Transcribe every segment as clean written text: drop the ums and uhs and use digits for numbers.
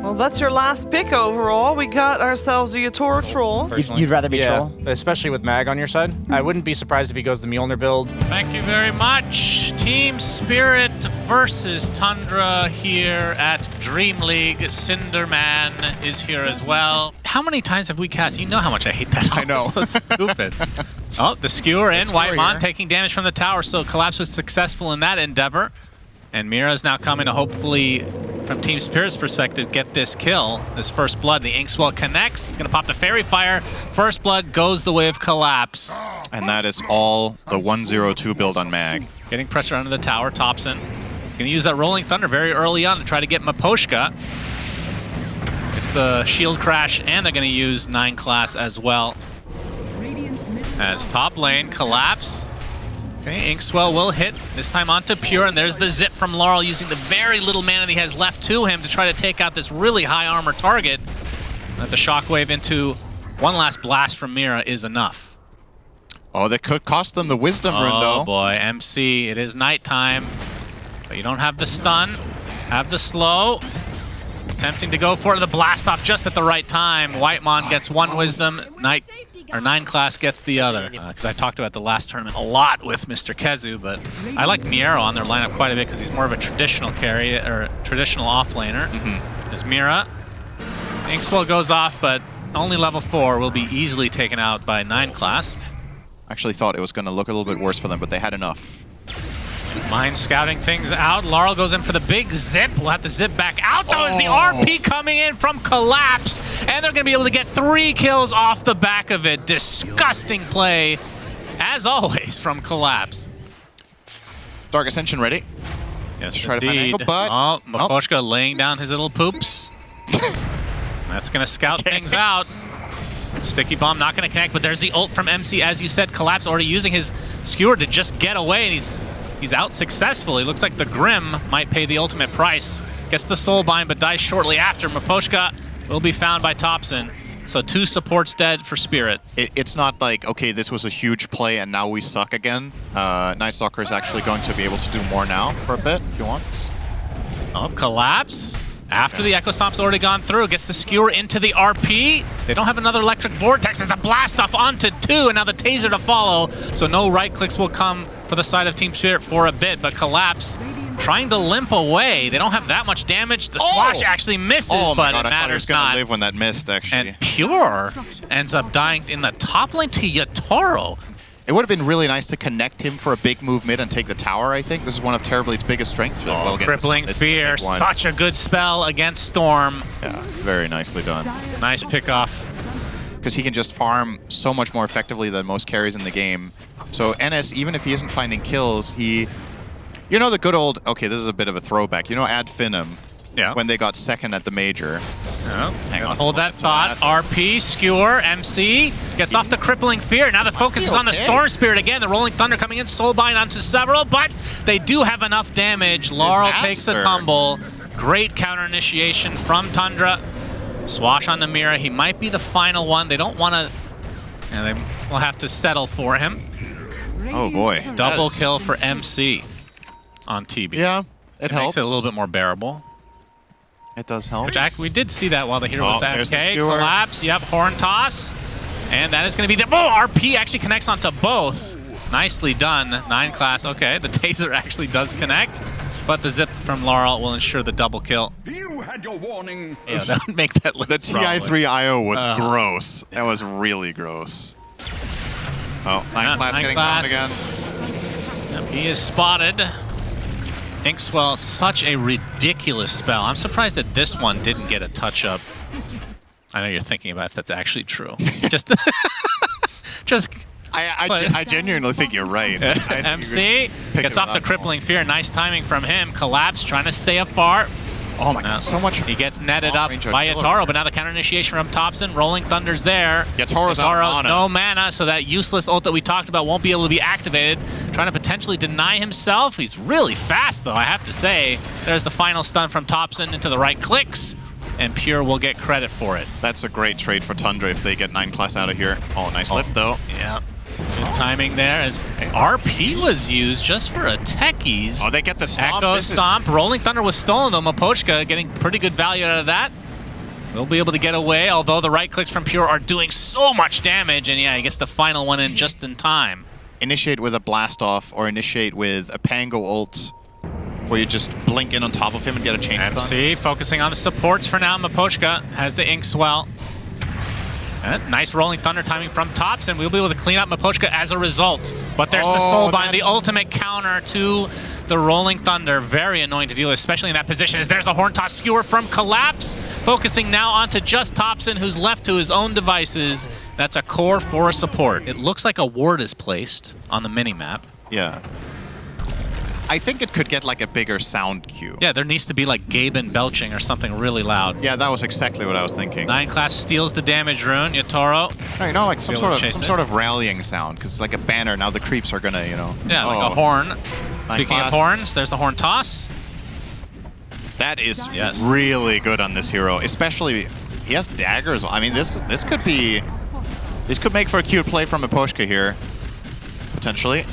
Well, that's your last pick overall. We got ourselves a Yatoro troll. You'd rather be troll? Especially with Mag on your side. I wouldn't be surprised if he goes the Mjolnir build. Thank you very much. Team Spirit versus Tundra here at Dream League. SyndereN is here as well. How many times have we cast? You know how much I hate that. I know. It's so stupid. Oh, the skewer in. Whitemon taking damage from the tower, so Collapse was successful in that endeavor. And Mira's now coming to hopefully, from Team Spirit's perspective, get this kill, this first blood. The Inkswell connects. He's going to pop the Fairy Fire. First blood goes the way of Collapse. And that is all the 102 build on Mag. Getting pressure under the tower. Thompson going to use that Rolling Thunder very early on to try to get Miposhka. It's the shield crash, and they're going to use 9 class as well. As top lane, Collapse. Okay, Inkswell will hit, this time onto Pure, and there's the zip from Laurel using the very little mana that he has left to him to try to take out this really high armor target. But the shockwave into one last blast from Mira is enough. Oh, that could cost them the Wisdom rune, though. Oh boy, MC, it is nighttime, but you don't have the stun, have the slow. Attempting to go for the blast off just at the right time. Whitemon gets 1 Wisdom, 9 class gets the other. Because I talked about the last tournament a lot with Mr. Kezu, but I like Miero on their lineup quite a bit because he's more of a traditional carry, or traditional offlaner. There's Mira. Inkswell goes off, but only level 4 will be easily taken out by 9 class. Actually thought it was going to look a little bit worse for them, but they had enough. Mind scouting things out. Laurel goes in for the big zip. We'll have to zip back out, though, as the RP coming in from Collapse. And they're going to be able to get 3 kills off the back of it. Disgusting play, as always, from Collapse. Dark Ascension ready. Yes, try to find an angle, but oh, Miposhka laying down his little poops. That's going to scout things out. Sticky Bomb not going to connect, but there's the ult from MC. As you said, Collapse already using his skewer to just get away, and he's out successfully. Looks like the Grim might pay the ultimate price. Gets the soul bind, but dies shortly after. Miposhka will be found by Thompson. So 2 supports dead for Spirit. It's not like, okay, this was a huge play and now we suck again. Night Stalker is actually going to be able to do more now for a bit, if he wants. Oh, Collapse. After the Echo Stomp's already gone through, gets the skewer into the RP. They don't have another Electric Vortex. There's a blast off onto 2, and now the Taser to follow. So no right clicks will come for the side of Team Spirit for a bit, but Collapse trying to limp away. They don't have that much damage. The Swash actually misses, but God, it matters not. I thought he was going to live when that missed, actually. And Pure ends up dying in the top lane to Yatoro. It would have been really nice to connect him for a big move mid and take the tower, I think. This is one of Terrorblade's biggest strengths. Crippling Fear, such a good spell against Storm. Yeah, very nicely done. Nice pickoff. Because he can just farm so much more effectively than most carries in the game. So NS, even if he isn't finding kills, he... You know the good old... Okay, this is a bit of a throwback. You know Ad Finum? Yeah. When they got second at the major. Oh, hang on. Hold that thought. RP, Skewer, MC. Gets off the Crippling Fear. Now the focus is on the Storm Spirit again. The Rolling Thunder coming in. Soulbind onto several, but they do have enough damage. Laurel takes the tumble. Great counter initiation from Tundra. Swash on the Mira. He might be the final one. They don't want to... And they will have to settle for him. Oh boy. Double kill for MC on TB. Yeah, it helps. Makes it a little bit more bearable. It does help. Which we did see that while the hero was AFK. Collapse, yep, Horn Toss. And that is going to be the... Oh, RP actually connects onto both. Nicely done. 9 class, okay. The Taser actually does connect. But the zip from Laurel will ensure the double kill. You had your warning. Yeah, that would make that list. The TI3 IO was gross. That was really gross. Oh, 9 class getting found again. Yep, he is spotted. Inkswell, such a ridiculous spell. I'm surprised that this one didn't get a touch-up. I know you're thinking about if that's actually true. I genuinely think you're right. MC gets off the Crippling Fear. Nice timing from him. Collapse, trying to stay afar. Oh my god, so much. He gets netted up by Yatoro, but now the counter initiation from Thompson. Rolling Thunder's there. Yatoro's out of mana. No mana, so that useless ult that we talked about won't be able to be activated. Trying to potentially deny himself. He's really fast, though, I have to say. There's the final stun from Thompson into the right clicks, and Pure will get credit for it. That's a great trade for Tundra if they get 9 class out of here. Oh, nice lift, though. Yeah. Good timing there as RP was used just for a techies. Oh, they get the stomp. Echo Stomp. Rolling Thunder was stolen though. Miposhka getting pretty good value out of that. will be able to get away, although the right clicks from Pure are doing so much damage, and yeah, he gets the final one in just in time. Initiate with a blast off or initiate with a Pango ult where you just blink in on top of him and get a chain stun. MC focusing on the supports for now. Miposhka has the Ink Swell. Nice rolling thunder timing from Tops, and we'll be able to clean up Miposhka as a result. But there's the Soulbind, the ultimate counter to the rolling thunder. Very annoying to deal with, especially in that position, as there's a Horn Toss Skewer from Collapse. Focusing now onto just Topson, who's left to his own devices. That's a core for a support. It looks like a ward is placed on the minimap. Yeah. I think it could get like a bigger sound cue. Yeah, there needs to be like Gaben belching or something really loud. Yeah, that was exactly what I was thinking. 9 class steals the damage rune. Yatoro. No, you know, like some sort of rallying sound, because it's like a banner. Now the creeps are gonna, you know. Yeah, like a horn. Speaking of horns, there's the horn toss. That is really good on this hero, especially he has daggers. I mean, this could make for a cute play from Miposhka here, potentially.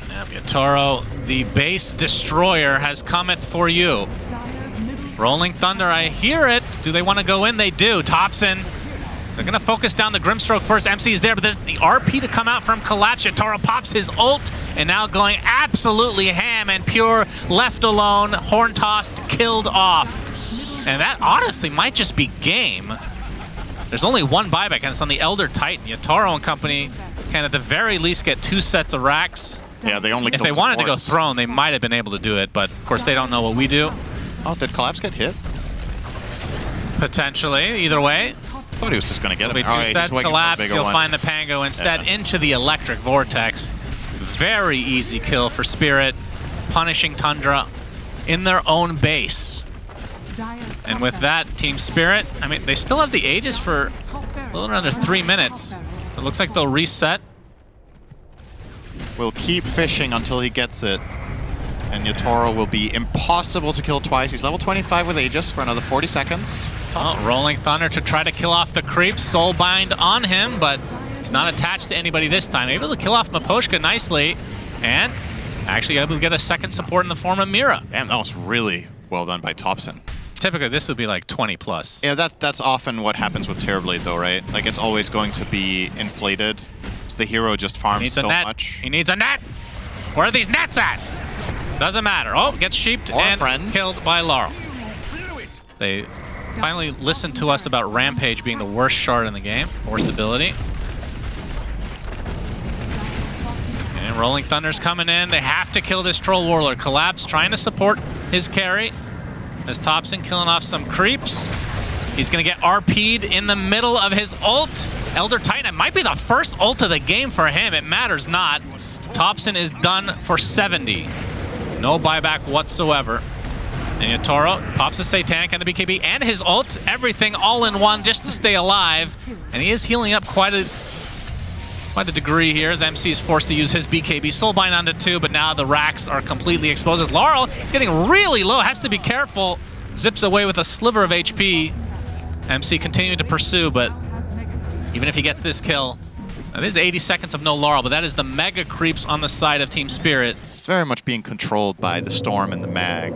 Yeah, Yatoro, the base destroyer, has cometh for you. Rolling Thunder, I hear it. Do they want to go in? They do. Topson. They're going to focus down the Grimstroke first. MC is there, but there's the RP to come out from Collapse. Yatoro pops his ult, and now going absolutely ham, and Pure left alone, horn tossed, killed off. And that honestly might just be game. There's only one buyback, and it's on the Elder Titan. Yatoro and company can at the very least get 2 sets of racks. Yeah, they only If they wanted to go Throne, they might have been able to do it, but of course they don't know what we do. Oh, did Collapse get hit? Potentially, either way. I thought he was just going to get It'll him. be 2 sets, Collapse, you'll find the Pango instead into the Electric Vortex. Very easy kill for Spirit, punishing Tundra in their own base. And with that, Team Spirit, I mean, they still have the Aegis for a little under 3 minutes. So it looks like they'll reset. We'll keep fishing until he gets it. And Yatoro will be impossible to kill twice. He's level 25 with Aegis for another 40 seconds. Oh, Rolling Thunder to try to kill off the creeps. Soulbind on him, but he's not attached to anybody this time. Able to kill off Miposhka nicely. And actually able to get a second support in the form of Mira. Damn, that was really well done by Topson. Typically, this would be like 20 plus. Yeah, that's often what happens with Terrorblade, though, right? Like, it's always going to be inflated. So the hero just farms so much. He needs a net. Where are these nets at? Doesn't matter. Oh, gets sheeped and killed by Laurel. They finally listened to us about Rampage being the worst shard in the game, worst ability. And Rolling Thunder's coming in. They have to kill this Troll Warlord. Collapse trying to support his carry. As Topson killing off some creeps. He's going to get RP'd in the middle of his ult. Elder Titan, it might be the first ult of the game for him. It matters not. Topson is done for 70. No buyback whatsoever. And Yatoro pops the Satanic and the BKB and his ult. Everything all in one just to stay alive. And he is healing up quite a degree here as MC is forced to use his BKB. Soulbind onto 2, but now the racks are completely exposed. As Laurel is getting really low, has to be careful. Zips away with a sliver of HP. MC continuing to pursue, but even if he gets this kill, that is 80 seconds of no Laurel, but that is the mega creeps on the side of Team Spirit. It's very much being controlled by the Storm and the Mag.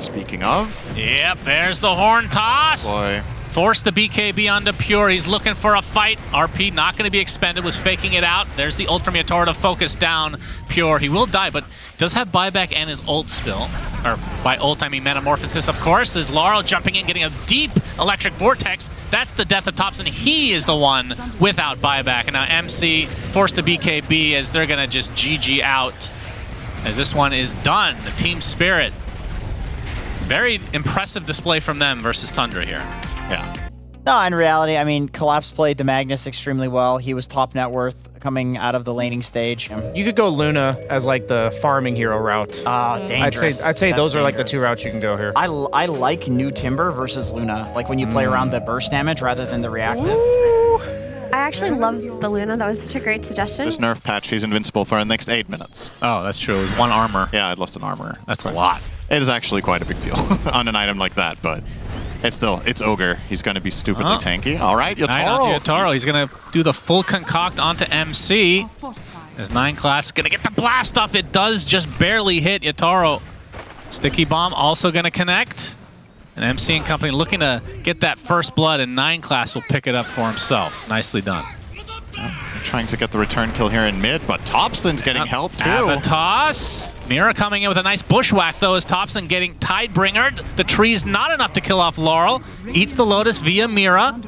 Speaking of... Yep, there's the horn toss. Boy. Force the BKB onto Pure. He's looking for a fight. RP not going to be expended, was faking it out. There's the ult from Yatoro to focus down Pure. He will die, but does have buyback and his ult still. Or by ult, I mean Metamorphosis, of course. There's Laurel jumping in, getting a deep Electric Vortex. That's the death of Topson. He is the one without buyback. And now MC forced to BKB as they're going to just GG out. As this one is done. The Team Spirit. Very impressive display from them versus Tundra here. Yeah. No, in reality, I mean, Collapse played the Magnus extremely well. He was top net worth coming out of the laning stage. You could go Luna as like the farming hero route. Dangerous. I'd say those are like the dangerous. 2 routes you can go here. I like New Timber versus Luna, like when you play around the burst damage rather than the reactive. I actually love the Luna. That was such a great suggestion. This nerf patch, he's invincible for the next 8 minutes. Oh, that's true. It was 1 armor. Yeah, I'd lost an armor. That's a lot. It is actually quite a big deal on an item like that, but it's Ogre. He's going to be stupidly tanky. All right, Yatoro. Yatoro. He's going to do the full concoct onto MC. As 9 class going to get the blast off. It does just barely hit Yatoro. Sticky Bomb also going to connect. And MC and company looking to get that first blood, and 9 class will pick it up for himself. Nicely done. Trying to get the return kill here in mid, but Thompson's getting help too. Avatos. Mira coming in with a nice bushwhack though, as Thompson getting Tidebringered. The tree's not enough to kill off Laurel. Eats the Lotus via Mira. And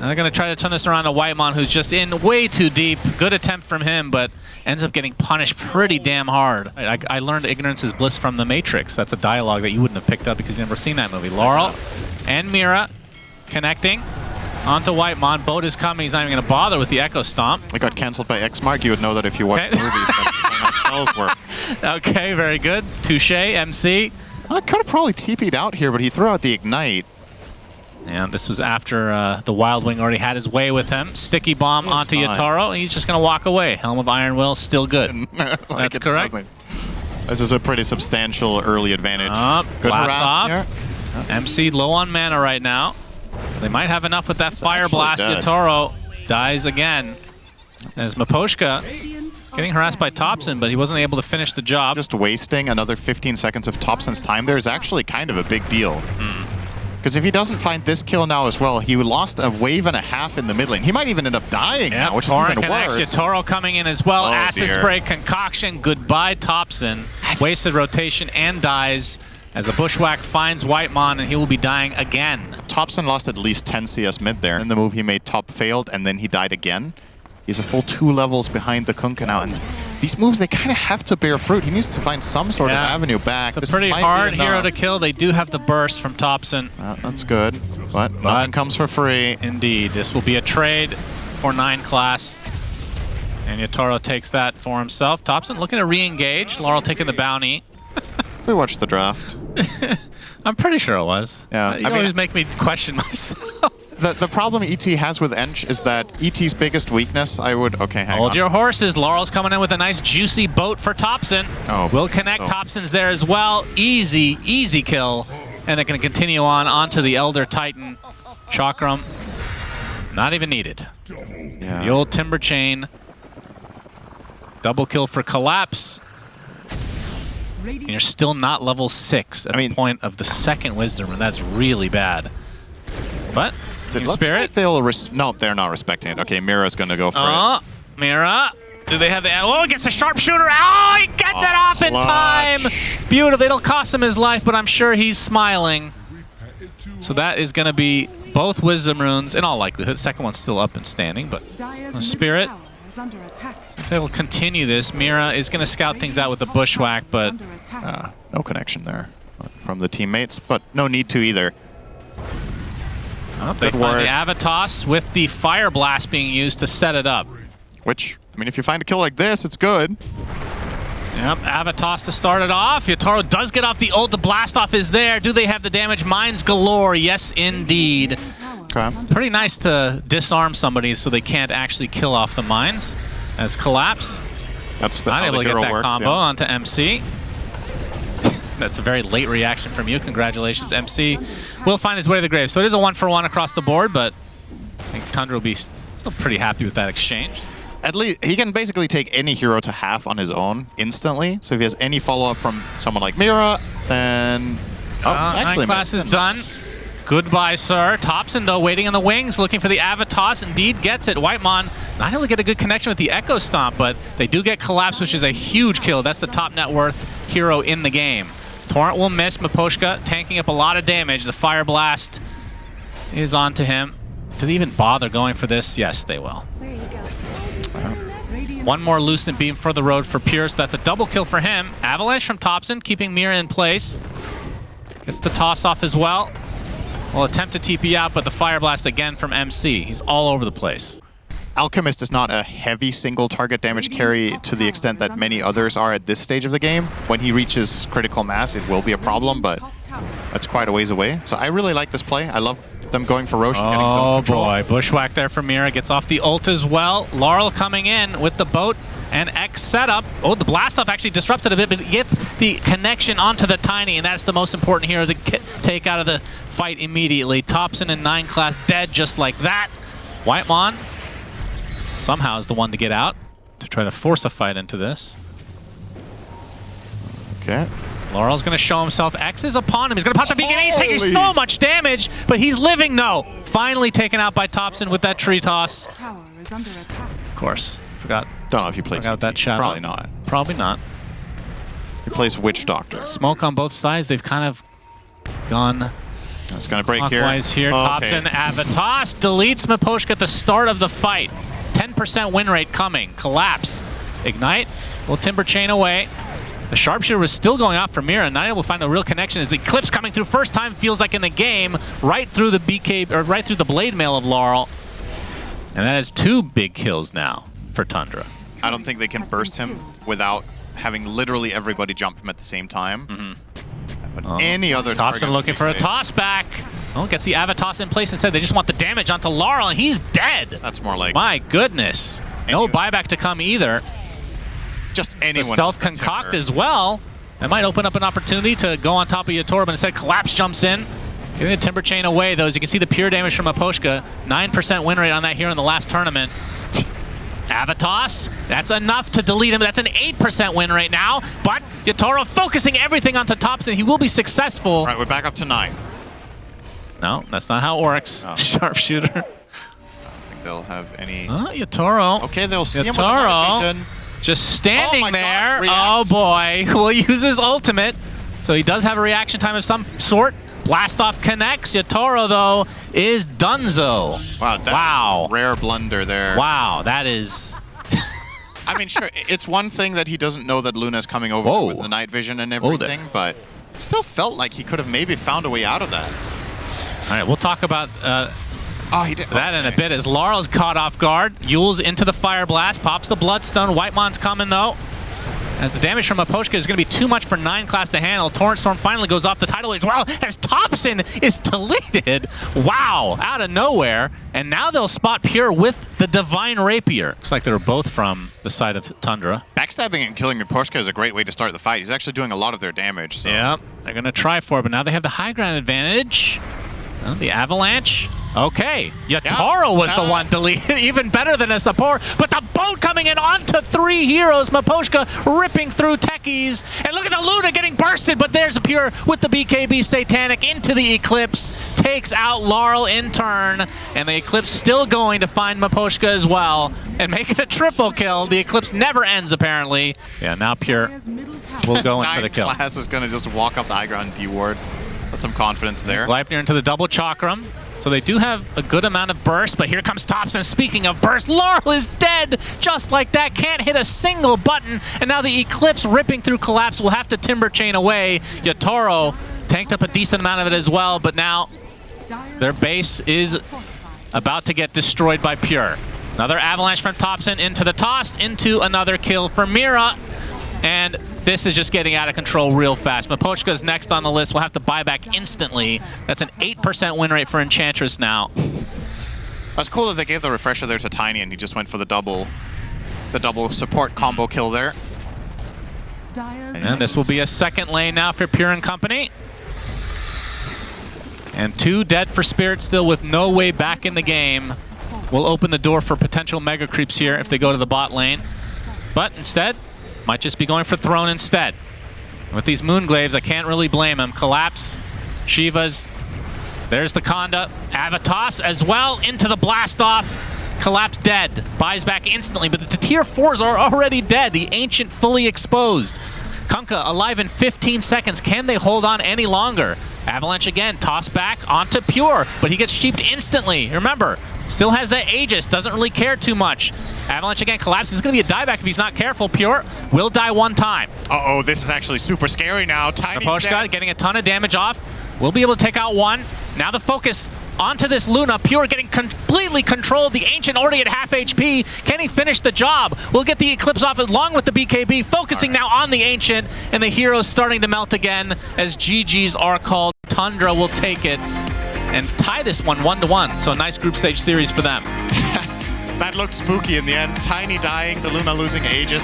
they're going to try to turn this around to Whitemon, who's just in way too deep. Good attempt from him, but ends up getting punished pretty damn hard. I learned ignorance is bliss from The Matrix. That's a dialogue that you wouldn't have picked up because you've never seen that movie. Laurel and Mira connecting onto Whitemon. Boat is coming. He's not even going to bother with the Echo Stomp. It got cancelled by Xmark. You would know that if you watched movies. That's how spells work. Okay, very good. Touche, MC. I could have probably TP'd out here, but he threw out the Ignite. And this was after the Wild Wing already had his way with him. Sticky Bomb onto Yatoro. He's just going to walk away. Helm of Iron Will, still good. Like That's correct. Nothing. This is a pretty substantial early advantage. Good blast off. here. MC low on mana right now. They might have enough with that Fire Blast. dead. Yatoro dies again. As Miposhka getting harassed by Thompson, but he wasn't able to finish the job. Just wasting another 15 seconds of Thompson's time there is actually kind of a big deal. Because if he doesn't find this kill now as well, he lost a wave and a half in the mid lane. He might even end up dying now, which is even worse. Yatoro coming in as well. Oh, Acid dear. Spray Concoction. Goodbye, Thompson. Wasted rotation and dies as the Bushwhack finds Whitemon, and he will be dying again. Thompson lost at least 10 CS mid there. In the move he made, top failed, and then he died again. He's a full 2 levels behind the Kunkka now, and these moves, they kind of have to bear fruit. He needs to find some sort of avenue back. It's a pretty hard hero to kill. They do have the burst from Thompson. That's good, but nothing comes for free. Indeed. This will be a trade for 9 class. And Yatoro takes that for himself. Thompson looking to re-engage. Laurel taking the bounty. We watched the draft. I'm pretty sure it was. Yeah, You always make me question myself. The problem ET has with Ench is that ET's biggest weakness, okay, hang Hold on. your horses. Laurel's coming in with a nice juicy boat for Thompson. Oh, Will connect. Thompson's there as well. Easy, easy kill. And they're going to continue on onto the Elder Titan. Chakram, not even needed. Yeah. The old Timber Chain. Double kill for Collapse. And you're still not level 6 at the point of the second Wisdom, and that's really bad. But Team Spirit. No, they're not respecting it. Okay, Mira's going to go for it. Mira. Do they have the... Oh, it gets the sharpshooter. Oh, he gets it off in time. Beautiful. It'll cost him his life, but I'm sure he's smiling. So that is going to be both Wisdom runes, in all likelihood. The second one's still up and standing, but Spirit... If they will continue this, Mira is going to scout things out with the Bushwhack, but... no connection there from the teammates, but no need to either. They find the Avatos with the Fire Blast being used to set it up. Which, I mean, if you find a kill like this, it's good. Yep, Avatos to start it off. Yatoro does get off the ult. The blast off is there. Do they have the damage? Mines galore. Yes, indeed. Okay. Pretty nice to disarm somebody so they can't actually kill off the mines. As Collapse. That's not able to get that works, combo onto MC. That's a very late reaction from you. Congratulations, MC. Will find his way to the grave. So it is a 1-for-1 across the board, but I think Tundra will be still pretty happy with that exchange. At least he can basically take any hero to half on his own instantly. So if he has any follow-up from someone like Mira, then... actually, 9 class is done. Goodbye, sir. Thompson, though, waiting in the wings, looking for the Avatos. Indeed gets it. Whitemon not only get a good connection with the Echo Stomp, but they do get Collapse, which is a huge kill. That's the top net worth hero in the game. Torrent will miss. Miposhka tanking up a lot of damage. The Fire Blast is onto him. Do they even bother going for this? Yes, they will. There you go. One more Lucent Beam for the road for Pierce. That's a double kill for him. Avalanche from Thompson, keeping Mira in place. Gets the toss off as well. Will attempt to TP out, but the Fire Blast again from MC. He's all over the place. Alchemist is not a heavy single target damage carry to the extent that many others are at this stage of the game. When he reaches critical mass, it will be a problem, but that's quite a ways away. So I really like this play. I love them going for Rosh and getting some control. Oh boy, Bushwhack there for Mira. Gets off the ult as well. Laurel coming in with the boat and X setup. Oh, the blast off actually disrupted a bit, but it gets the connection onto the Tiny, and that's the most important hero to take out of the fight immediately. Thompson and 9 class dead just like that. Whitemon somehow is the one to get out to try to force a fight into this. Okay. Laurel's going to show himself. X is upon him. He's going to pop the beacon. He's taking so much damage, but he's living. No. Finally taken out by Thompson with that tree toss. Tower is under attack. Of course. Forgot. Don't know if he plays That shot. Probably not. Probably not. He plays Witch Doctor. Smoke on both sides. They've kind of gone It's going to break here. clockwise here. Thompson, Avatos deletes Miposhka at the start of the fight. 10% win rate coming. Collapse. Ignite. Will Timber chain away. The sharpshooter was still going off for Mira. Not able to find a real connection as the Eclipse coming through. First time feels like in the game. Right through the BK, or right through the blade mail of Laurel. And that is 2 big kills now for Tundra. I don't think they can burst him without having literally everybody jump him at the same time. But any other Thompson target looking for a toss back. Oh, gets the Avatos in place instead. They just want the damage onto Laurel, and he's dead. That's more like My goodness. No buyback to come either. just The anyone. stealth concoct as well. That might open up an opportunity to go on top of Yatoro, but instead Collapse jumps in. Getting the Timber Chain away, though, as you can see the pure damage from Miposhka. 9% win rate on that here in the last tournament. Avatos, that's enough to delete him. That's an 8% win rate now, but Yatoro focusing everything onto Thompson. He will be successful. All right, we're back up to 9. No, that's not how it works. Oh. Sharpshooter. I don't think they'll have any. Yatoro. Okay, they'll see him with Yatoro. another vision. Just standing Oh my there. God, react. Oh boy, will use his ultimate. So he does have a reaction time of some sort. Blast off connects. Yatoro, though, is donezo. Wow, that Wow. was a rare blunder there. Wow, that is... I mean, sure, it's one thing that he doesn't know that Luna's coming over Whoa. with the night vision and Whoa everything, but it still felt like he could have maybe found a way out of that. All right, we'll talk about Oh, he did. that in a bit as Laurel's caught off guard. Yule's into the Fire Blast, pops the Bloodstone. Whitemon's coming, though. As the damage from Miposhka is going to be too much for 9 class to handle. Torrent Storm finally goes off the title as well as Thompson is deleted. Wow, out of nowhere. And now they'll spot Pure with the Divine Rapier. Looks like they were both from the side of Tundra. Backstabbing and killing Miposhka is a great way to start the fight. He's actually doing a lot of their damage. So. Yeah, they're going to try for it, but now they have the high ground advantage. Oh, the Avalanche. Okay, Yatoro was the one deleted, even better than a support. But the boat coming in onto 3 heroes. Miposhka ripping through techies. And look at the Luna getting bursted, but there's a Pure with the BKB Satanic into the Eclipse. Takes out Laurel in turn. And the Eclipse still going to find Miposhka as well. And make it a triple kill. The Eclipse never ends, apparently. Yeah, now Pure will go in for the kill. 9 class is going to just walk up the high ground D-ward. Put some confidence there. Gleipnir into the double chakram. So they do have a good amount of burst, but here comes Thompson. Speaking of burst, Laurel is dead just like that. Can't hit a single button. And now the Eclipse ripping through Collapse will have to Timber Chain away. Yatoro tanked up a decent amount of it as well, but now their base is about to get destroyed by Pure. Another avalanche from Thompson into the toss, into another kill for Mira. And this is just getting out of control real fast. Miposhka's next on the list. We'll have to buy back instantly. That's an 8% win rate for Enchantress now. That's cool that they gave the refresher there to Tiny and he just went for the double support combo kill there. And this will be a second lane now for Pure and Company. And 2 dead for Spirit still with no way back in the game. Will open the door for potential mega creeps here if they go to the bot lane. But instead, might just be going for Throne instead. With these Moonglaves, I can't really blame him. Collapse, Shivas, there's the Conda. Avatos as well into the blast off. Collapse dead, buys back instantly, but the tier 4s are already dead. The Ancient fully exposed. Kunkka alive in 15 seconds. Can they hold on any longer? Avalanche again, toss back onto Pure, but he gets sheeped instantly. Remember, still has that Aegis, doesn't really care too much. Avalanche again, collapses. It's going to be a dieback if he's not careful. Pure will die 1 time. Uh-oh, this is actually super scary now. Tiny's Miposhka dead. getting a ton of damage off. We'll be able to take out 1. Now the focus onto this Luna. Pure getting completely controlled. The Ancient already at half HP. Can he finish the job? We'll get the Eclipse off along with the BKB. Focusing now on the Ancient. And the heroes starting to melt again as GGs are called. Tundra will take it and tie this one 1-1. So a nice group stage series for them. That looked spooky in the end. Tiny dying, the Luna losing Aegis.